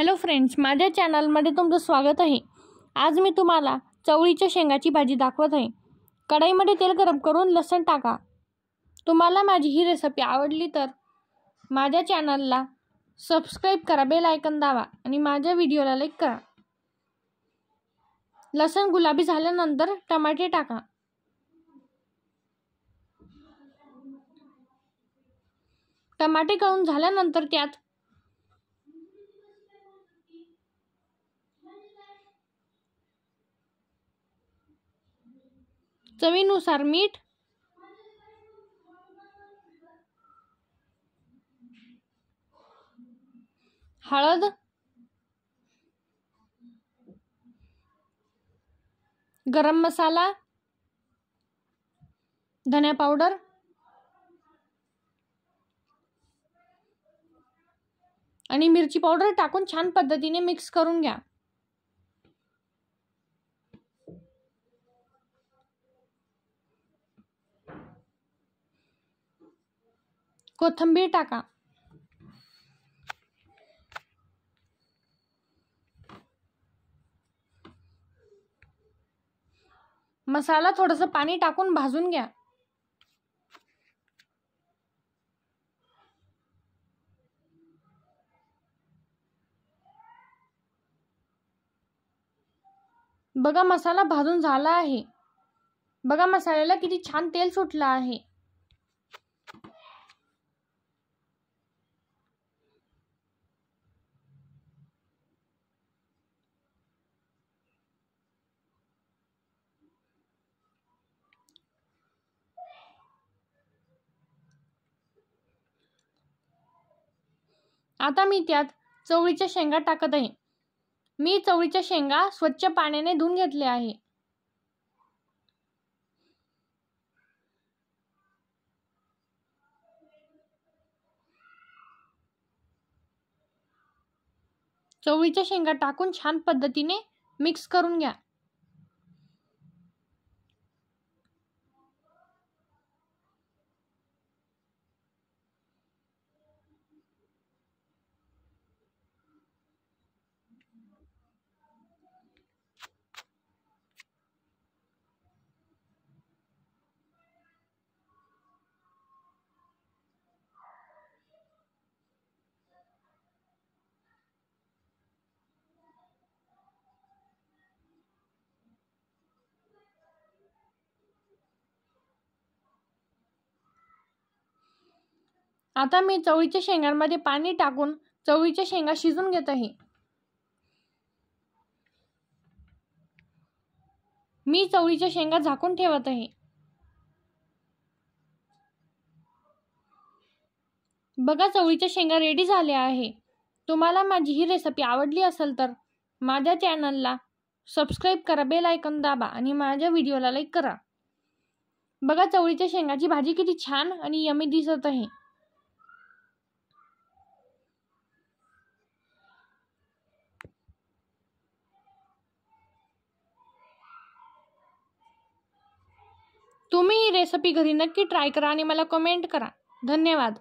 Hello friends, माझ्या चॅनलमध्ये तुमचं स्वागत आहे। आज मी तुम्हाला चवळीच्या शेंगाची भाजी दाखवत आहे। कढईमध्ये तेल गरम करून लसूण टाका। तुम्हाला माझी ही रेसिपी आवडली तर माझ्या चॅनलला सबस्क्राइब करा, बेल आयकॉन दाबा आणि माझ्या व्हिडिओला लाईक करा। लसूण गुलाबी झाल्यानंतर टमाटे टाका। टमाटे गळून झाल्यानंतर त्यात चवीनुसार मीठ, हळद, गरम मसाला, धनिया पावडर आणि मिरची पावडर टाकून छान पद्धतीने मिक्स करून घ्या। कोथिंबीर टाका। मसाला थोडंसं पाणी टाकून भाजून घ्या। बघा, मसाला भाजून झाला आहे। बघा, मसाल्याला किती छान तेल सुटलं आहे। आता मी त्यात चवळीच्या शेंगा टाकत आहे। मी चवळीच्या शेंगा स्वच्छ पाण्याने धुवून घेतले आहे। चवळीच्या शेंगा टाकून छान पद्धतीने मिक्स करून घ्या। आता मी चवळीच्या शेंगांमध्ये पाणी टाकून चवळीच्या शेंगा शिजून घेत आहे। मी चवळीच्या शेंगा झाकून ठेवत आहे। बघा, चवळीच्या शेंगा रेडी झाल्या आहे। तुम्हाला माझी ही रेसिपी आवडली असेल तर माझ्या चॅनलला सबस्क्राइब करा, बेल आयकॉन दाबा आणि माझ्या व्हिडिओला लाईक करा। बघा, चवळीच्या शेंगाची भाजी किती छान आणि यम्मी दिसत आहे। तुम्ही ही रेसिपी घरी नक्की ट्राय करा आणि मला कमेंट करा। धन्यवाद।